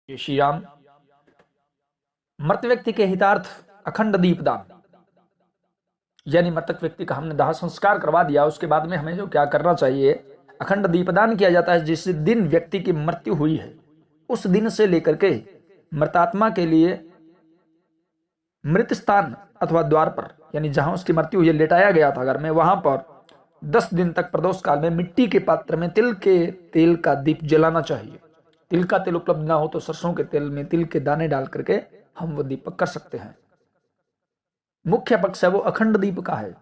जय श्री राम। मृत व्यक्ति के हितार्थ अखंड दीपदान, यानी मृतक व्यक्ति का हमने दाह संस्कार करवा दिया, उसके बाद में हमें जो क्या करना चाहिए, अखंड दीपदान किया जाता है। जिस दिन व्यक्ति की मृत्यु हुई है उस दिन से लेकर के मृतात्मा के लिए मृत स्थान अथवा द्वार पर, यानी जहां उसकी मृत्यु हुई लेटाया गया था घर में, वहां पर 10 दिन तक प्रदोष काल में मिट्टी के पात्र में तिल के तेल का दीप जलाना चाहिए। तिल का तेल उपलब्ध ना हो तो सरसों के तेल में तिल के दाने डाल करके हम वो दीपक कर सकते हैं। मुख्य पक्ष है वो अखंड दीप का है।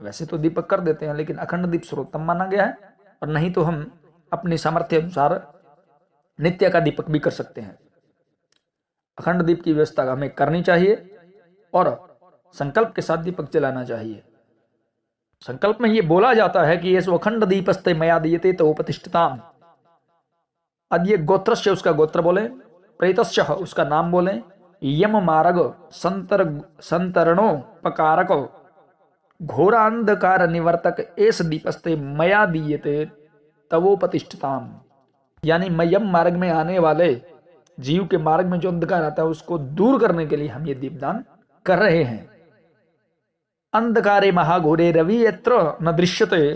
वैसे तो दीपक कर देते हैं, लेकिन अखंड दीप सर्वोत्तम माना गया है, और नहीं तो हम अपनी सामर्थ्य अनुसार नित्य का दीपक भी कर सकते हैं। अखंड दीप की व्यवस्था हमें करनी चाहिए और संकल्प के साथ दीपक जलाना चाहिए। संकल्प में ये बोला जाता है कि ये अखंड दीपस्ते मया दीयते तो उपतिष्ठताम। अब ये गोत्रस्य उसका गोत्र बोले, प्रेतस्य उसका नाम बोले, यम मार्ग संतरणोपकारक घोरांधकार निवर्तक एस दीपस्ते मया दीयते तवोपतिष्ठताम। यानी मैं यम मार्ग में आने वाले जीव के मार्ग में जो अंधकार आता है उसको दूर करने के लिए हम ये दीपदान कर रहे हैं। अंधकारे महाघोरे रवि यत्र न दृश्यते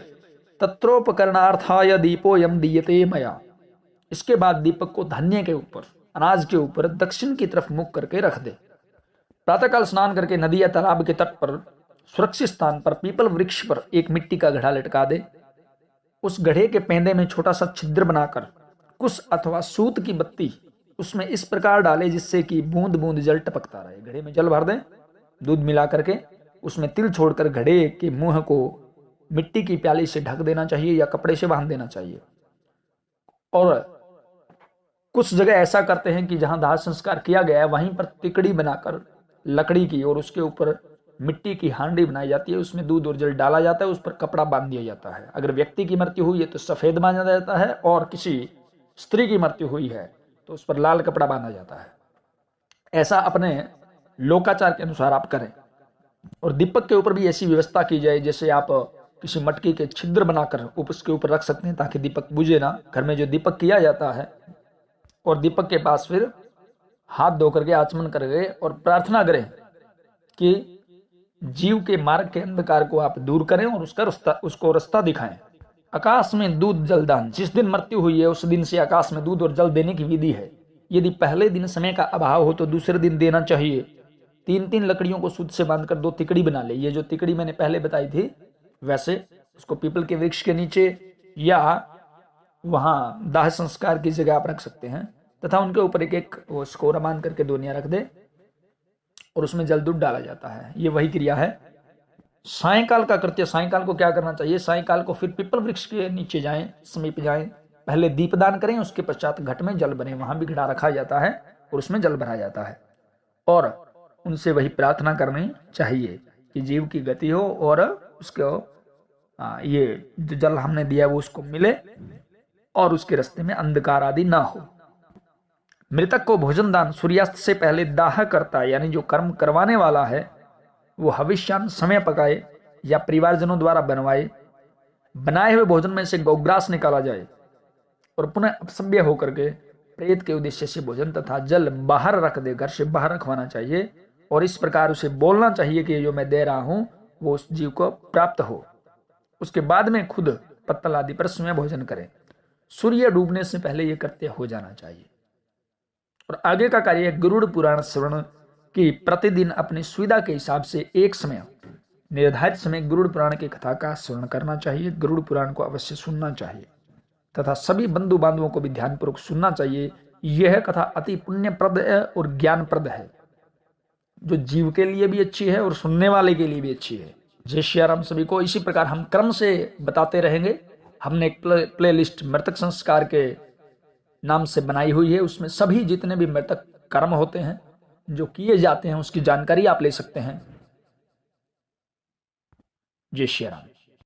तत्रोपकरणार्थाय दीपो यम दीयते मया। इसके बाद दीपक को धान्य के ऊपर, अनाज के ऊपर दक्षिण की तरफ मुख करके रख दे। प्रातःकाल स्नान करके नदी या तालाब के तट पर सुरक्षित स्थान पर पीपल वृक्ष पर एक मिट्टी का घड़ा लटका दे। उस घड़े के पेंदे में छोटा सा छिद्र बनाकर कुश अथवा सूत की बत्ती उसमें इस प्रकार डाले जिससे कि बूंद बूंद जल टपकता रहे। घड़े में जल भर दे, दूध मिला करके उसमें तिल छोड़कर घड़े के मुंह को मिट्टी की प्याली से ढक देना चाहिए या कपड़े से बांध देना चाहिए। और कुछ जगह ऐसा करते हैं कि जहां दाह संस्कार किया गया है वहीं पर तिकड़ी बनाकर लकड़ी की और उसके ऊपर मिट्टी की हांडी बनाई जाती है, उसमें दूध और जल डाला जाता है, उस पर कपड़ा बांध दिया जाता है। अगर व्यक्ति की मृत्यु हुई है तो सफेद बांधा जाता है, और किसी स्त्री की मृत्यु हुई है तो उस पर लाल कपड़ा बांधा जाता है। ऐसा अपने लोकाचार के अनुसार आप करें। और दीपक के ऊपर भी ऐसी व्यवस्था की जाए, जैसे आप किसी मटकी के छिद्र बनाकर उसके ऊपर रख सकते हैं ताकि दीपक बुझे ना। घर में जो दीपक किया जाता है और दीपक के पास फिर हाथ धो करके आचमन करके और प्रार्थना करें कि जीव के मार्ग के अंधकार को आप दूर करें और उसको रास्ता दिखाएं। आकाश में दूध जलदान, जिस दिन मृत्यु हुई है उस दिन से आकाश में दूध और जल देने की विधि है। यदि पहले दिन समय का अभाव हो तो दूसरे दिन देना चाहिए। 3-3 लकड़ियों को सूत से बांधकर 2 तिकड़ी बना ले। ये जो तिकड़ी मैंने पहले बताई थी, वैसे उसको पीपल के वृक्ष के नीचे या वहां दाह संस्कार की जगह आप रख सकते हैं, तथा उनके ऊपर एक स्कोरा बांध करके दोनिया रख दे और उसमें जल दूध डाला जाता है। ये वही क्रिया है। सायंकाल का कृत्य, सायंकाल को क्या करना चाहिए, सायंकाल को फिर पीपल वृक्ष के नीचे जाएं, समीप जाएं, पहले दीपदान करें, उसके पश्चात घट में जल भरें। वहां भी घड़ा रखा जाता है और उसमें जल भरा जाता है, और उनसे वही प्रार्थना करनी चाहिए कि जीव की गति हो और उसको ये जो जल हमने दिया वो उसको मिले और उसके रास्ते में अंधकार आदि ना हो। मृतक को भोजन दान सूर्यास्त से पहले दाह करता, यानी जो कर्म करवाने वाला है वो हविष्यान समय पकाए या परिवारजनों द्वारा बनाए हुए भोजन में से गौग्रास निकाला जाए और पुनः अपसभ्य होकर के प्रेत के उद्देश्य से भोजन तथा जल बाहर रख दे। घर से बाहर रखवाना चाहिए और इस प्रकार उसे बोलना चाहिए कि जो मैं दे रहा हूं वो उस जीव को प्राप्त हो। उसके बाद में खुद पत्तल आदि पर स्वयं भोजन करें। सूर्य डूबने से पहले यह कृत्य हो जाना चाहिए। और आगे का कार्य गरुड़ पुराण श्रवण की प्रतिदिन अपनी सुविधा के हिसाब से एक समय निर्धारित समय गरुड़ पुराण की कथा का श्रवण करना चाहिए। गरुड़ पुराण को अवश्य सुनना चाहिए तथा सभी बंधु बांधवों को भी ध्यानपूर्वक सुनना चाहिए। यह कथा अति पुण्यप्रद और ज्ञानप्रद है, जो जीव के लिए भी अच्छी है और सुनने वाले के लिए भी अच्छी है। जय श्री राम सभी को। इसी प्रकार हम क्रम से बताते रहेंगे। हमने एक प्ले लिस्ट मृतक संस्कार के नाम से बनाई हुई है, उसमें सभी जितने भी मृतक कर्म होते हैं जो किए जाते हैं उसकी जानकारी आप ले सकते हैं। जय श्री राम।